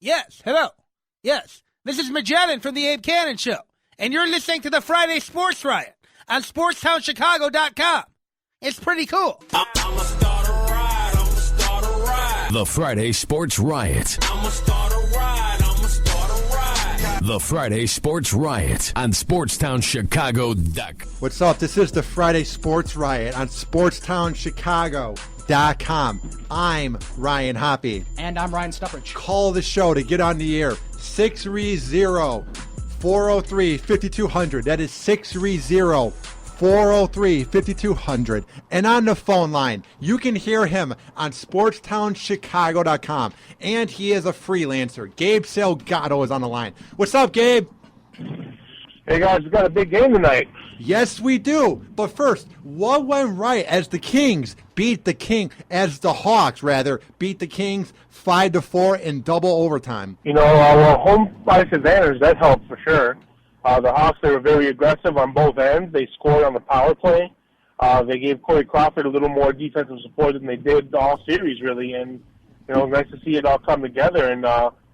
Yes, hello. Yes, this is Magellan from the Abe Cannon Show, and you're listening to the Friday Sports Riot on sportstownchicago.com. It's pretty cool. I'ma start a ride. I'ma start a ride. The Friday Sports Riot. I'ma start a ride. I'ma start a ride. The Friday Sports Riot on sportstownchicago.com. What's up? This is the Friday Sports Riot on sportstownchicago.com. I'm Ryan Hoppy. And I'm Ryan Stuppridge. Call the show to get on the air. 630-403-5200. That is 630-403-5200. And on the phone line, you can hear him on sportstownchicago.com. And he is a freelancer. Gabe Salgado is on the line. What's up, Gabe? Hey, guys, we got a big game tonight. Yes, we do. But first, what went right as the Hawks beat the Kings 5-4 in double overtime? You know, home ice advantage, that helped for sure. The Hawks, they were very aggressive on both ends. They scored on the power play. They gave Corey Crawford a little more defensive support than they did all series, really. And, you know, nice to see it all come together, and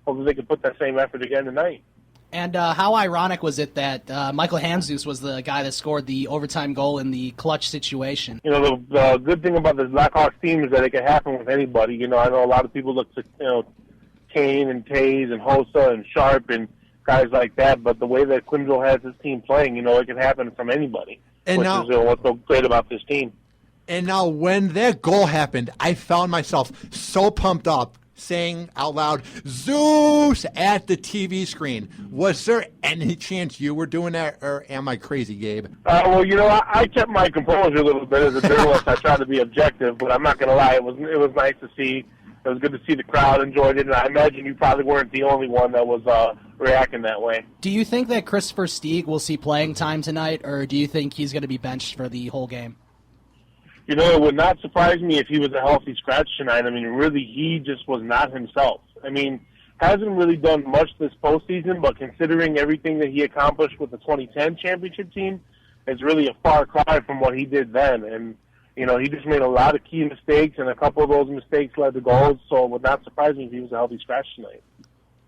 hopefully they can put that same effort again tonight. And how ironic was it that Michael Handzus was the guy that scored the overtime goal in the clutch situation? You know, the good thing about the Blackhawks team is that it can happen with anybody. You know, I know a lot of people look to, you know, Kane and Taze and Hossa and Sharp and guys like that, but the way that Quinville has his team playing, you know, it can happen from anybody, is what's so great about this team. And now when that goal happened, I found myself so pumped up, saying out loud, Zeus, at the TV screen. Was there any chance you were doing that, or am I crazy, Gabe? Well, you know, I kept my composure a little bit as a journalist. I tried to be objective, but I'm not going to lie. It was nice to see. It was good to see the crowd enjoyed it, and I imagine you probably weren't the only one that was reacting that way. Do you think that Christopher Stieg will see playing time tonight, or do you think he's going to be benched for the whole game? You know, it would not surprise me if he was a healthy scratch tonight. I mean, really, he just was not himself. I mean, hasn't really done much this postseason, but considering everything that he accomplished with the 2010 championship team, it's really a far cry from what he did then. And, you know, he just made a lot of key mistakes, and a couple of those mistakes led to goals, so it would not surprise me if he was a healthy scratch tonight.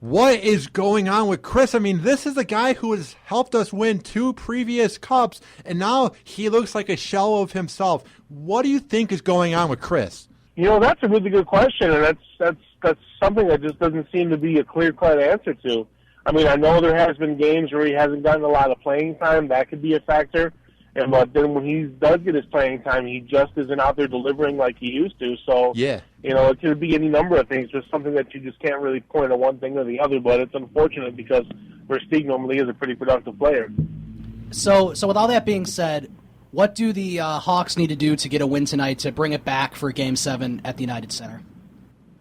What is going on with Chris? I mean, this is a guy who has helped us win 2 previous cups, and now he looks like a shell of himself. What do you think is going on with Chris? You know, that's a really good question, and that's something that just doesn't seem to be a clear-cut answer to. I mean, I know there has been games where he hasn't gotten a lot of playing time. That could be a factor. But then when he does get his playing time, he just isn't out there delivering like he used to. So, yeah, you know, it could be any number of things, just something that you just can't really point at one thing or the other. But it's unfortunate because Versteeg normally is a pretty productive player. So with all that being said, what do the Hawks need to do to get a win tonight to bring it back for Game 7 at the United Center?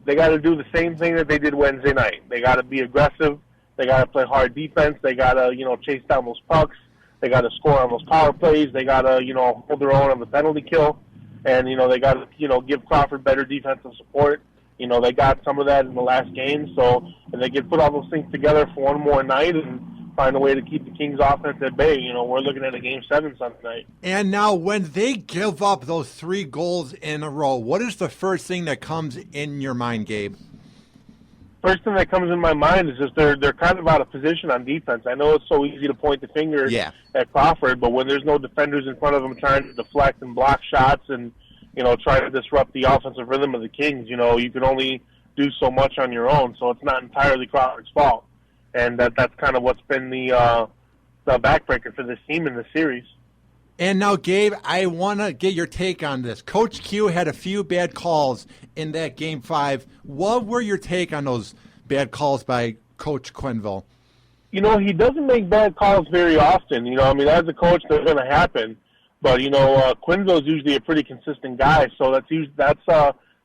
They got to do the same thing that they did Wednesday night. They got to be aggressive. They got to play hard defense. They got to, you know, chase down those pucks. They got to score on those power plays. They got to, you know, hold their own on the penalty kill. And, you know, they got to, you know, give Crawford better defensive support. You know, they got some of that in the last game. So if they can put all those things together for one more night and find a way to keep the Kings' offense at bay, you know, we're looking at a Game 7 Sunday night. And now when they give up those 3 goals in a row, what is the first thing that comes in your mind, Gabe? First thing that comes in my mind is just they're kind of out of position on defense. I know it's so easy to point the finger at Crawford, but when there's no defenders in front of him trying to deflect and block shots and, you know, try to disrupt the offensive rhythm of the Kings, you know, you can only do so much on your own. So it's not entirely Crawford's fault. And that's kind of what's been the backbreaker for this team in this series. And now, Gabe, I want to get your take on this. Coach Q had a few bad calls in that Game 5. What were your take on those bad calls by Coach Quinville? You know, he doesn't make bad calls very often. You know, I mean, as a coach, they're going to happen. But, you know, Quinville's usually a pretty consistent guy, so that's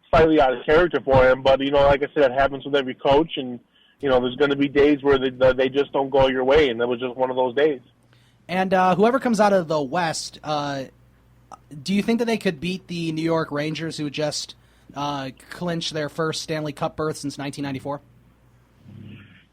slightly out of character for him. But, you know, like I said, it happens with every coach. And, you know, there's going to be days where they just don't go your way, and that was just one of those days. And whoever comes out of the West, do you think that they could beat the New York Rangers, who just clinched their first Stanley Cup berth since 1994?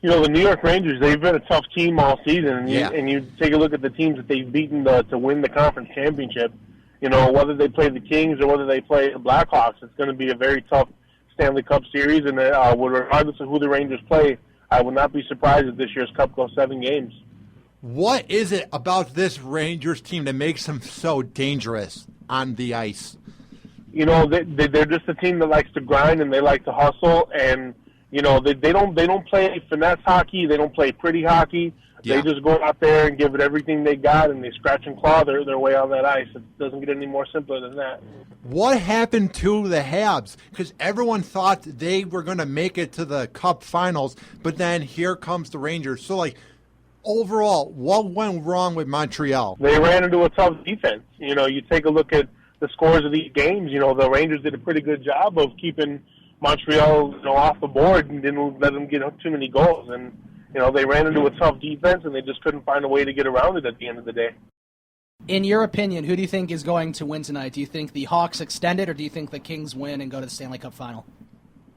You know, the New York Rangers, they've been a tough team all season. And you take a look at the teams that they've beaten to win the conference championship. You know, whether they play the Kings or whether they play the Blackhawks, it's going to be a very tough Stanley Cup series. And regardless of who the Rangers play, I would not be surprised if this year's Cup goes 7 games. What is it about this Rangers team that makes them so dangerous on the ice? You know, they're just a team that likes to grind and they like to hustle, and you know they don't play finesse hockey. They don't play pretty hockey. Yeah. They just go out there and give it everything they got, and they scratch and claw their way on that ice. It doesn't get any more simpler than that. What happened to the Habs? Because everyone thought they were going to make it to the Cup Finals, but then here comes the Rangers. So, like, overall, what went wrong with Montreal? They ran into a tough defense. You know, you take a look at the scores of these games. You know, the Rangers did a pretty good job of keeping Montreal, you know, off the board and didn't let them get too many goals. And you know, they ran into a tough defense, and they just couldn't find a way to get around it at the end of the day. In your opinion, who do you think is going to win tonight? Do you think the Hawks extend it, or do you think the Kings win and go to the Stanley Cup Final?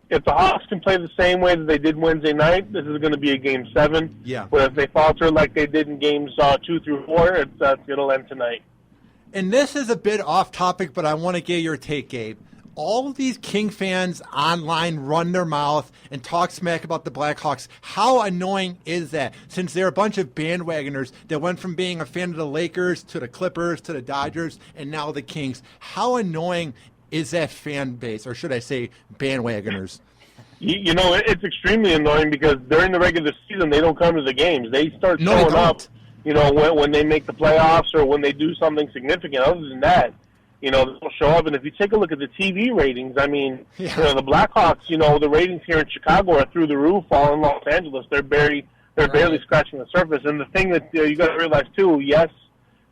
If the Hawks can play the same way that they did Wednesday night, this is going to be a Game 7. Yeah. But if they falter like they did in Games 2 through 4, it'll end tonight. And this is a bit off topic, but I want to get your take, Gabe. All of these King fans online run their mouth and talk smack about the Blackhawks. How annoying is that? Since they're a bunch of bandwagoners that went from being a fan of the Lakers to the Clippers to the Dodgers and now the Kings. How annoying is that fan base, or should I say bandwagoners? You know, it's extremely annoying because during the regular season, they don't come to the games. They start showing up, you know, when they make the playoffs or when they do something significant. Other than that, you know, they'll show up. And if you take a look at the TV ratings, I mean, you know, the Blackhawks, you know, the ratings here in Chicago are through the roof. All in Los Angeles, they're barely scratching the surface. And the thing that you got to realize too, yes,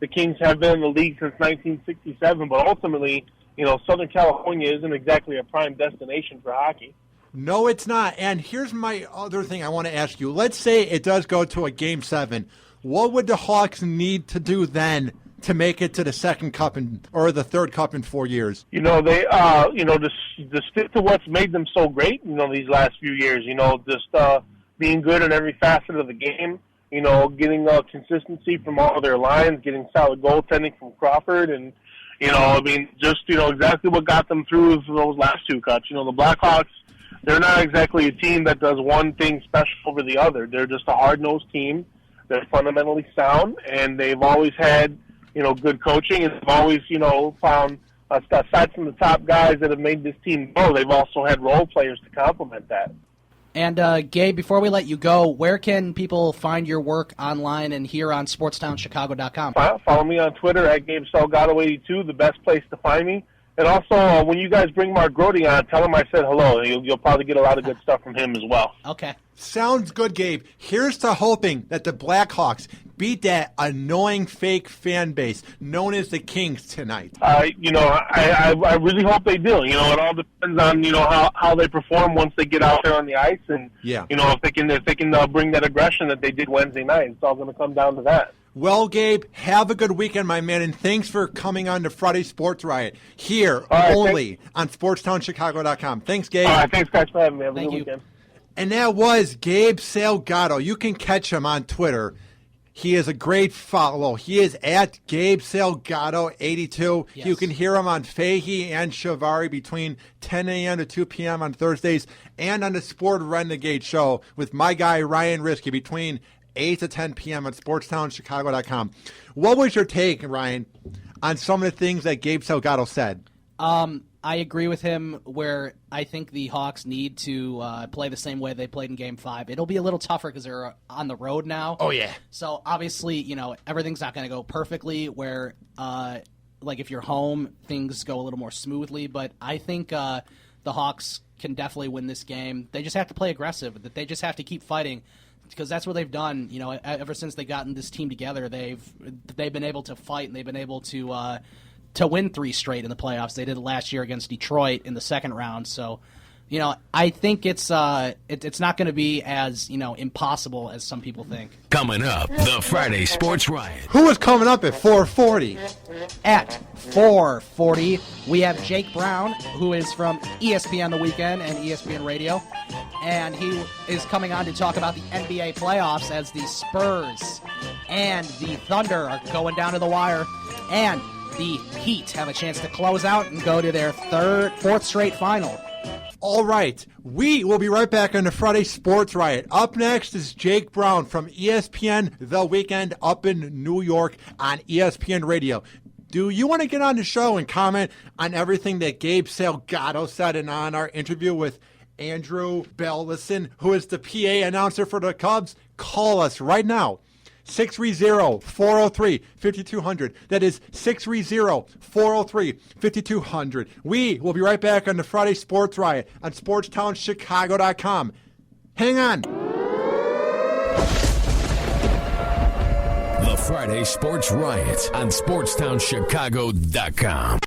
the Kings have been in the league since 1967, but ultimately, you know, Southern California isn't exactly a prime destination for hockey. No, it's not. And here's my other thing I want to ask you. Let's say it does go to a Game 7. What would the Hawks need to do then to make it to the second cup or the third cup in 4 years? You know, they, you know, to stick to what's made them so great, you know, these last few years, you know, just being good in every facet of the game, you know, getting consistency from all of their lines, getting solid goaltending from Crawford, and, you know, I mean, just, you know, exactly what got them through those last 2 cuts. You know, the Blackhawks, they're not exactly a team that does one thing special over the other. They're just a hard-nosed team. They're fundamentally sound, and they've always had, you know, good coaching, and they've always, you know, found, aside from the top guys that have made this team go, they've also had role players to complement that. And, Gabe, before we let you go, where can people find your work online and here on sportstownchicago.com? Follow me on Twitter at Gabe Salgado82, the best place to find me. And also, when you guys bring Mark Grody on, tell him I said hello. You'll probably get a lot of good stuff from him as well. Okay. Sounds good, Gabe. Here's to hoping that the Blackhawks beat that annoying fake fan base known as the Kings tonight. You know, I really hope they do. You know, it all depends on, you know, how they perform once they get out there on the ice, and yeah, you know, if they can bring that aggression that they did Wednesday night. It's all going to come down to that. Well, Gabe, have a good weekend, my man, and thanks for coming on to Friday Sports Riot here only on sportstownchicago.com. Thanks, Gabe. All right, thanks, guys, for having me. Have a Thank good you. weekend. And that was Gabe Salgado. You can catch him on Twitter. He is a great follow. He is at Gabe Salgado82. Yes. You can hear him on Fahey and Shavari between 10 a.m. to 2 p.m. on Thursdays, and on the Sport Renegade Show with my guy Ryan Risky between 8 to 10 p.m. on sportstownchicago.com. What was your take, Ryan, on some of the things that Gabe Salgado said? I agree with him where I think the Hawks need to play the same way they played in Game 5. It'll be a little tougher because they're on the road now. Oh, yeah. So, obviously, you know, everything's not going to go perfectly where, like, if you're home, things go a little more smoothly. But I think the Hawks can definitely win this game. They just have to play aggressive. They just have to keep fighting, because that's what they've done. You know, ever since they gotten this team together, they've been able to fight, and they've been able to win 3 straight in the playoffs. They did it last year against Detroit in the second round. So, you know, I think it's not going to be as, you know, impossible as some people think. Coming up, the Friday Sports Riot. Who is coming up at 4:40? At 4:40, we have Jake Brown, who is from ESPN The Weekend and ESPN Radio, and he is coming on to talk about the NBA playoffs as the Spurs and the Thunder are going down to the wire, and the Heat have a chance to close out and go to their 4th straight final. All right, we will be right back on the Friday Sports Riot. Up next is Jake Brown from ESPN The Weekend up in New York on ESPN Radio. Do you want to get on the show and comment on everything that Gabe Salgado said and on our interview with Andrew Bellison, who is the PA announcer for the Cubs? Call us right now. 630-403-5200. That is 630-403-5200. We will be right back on the Friday Sports Riot on sportstownchicago.com. Hang on. The Friday Sports Riot on sportstownchicago.com.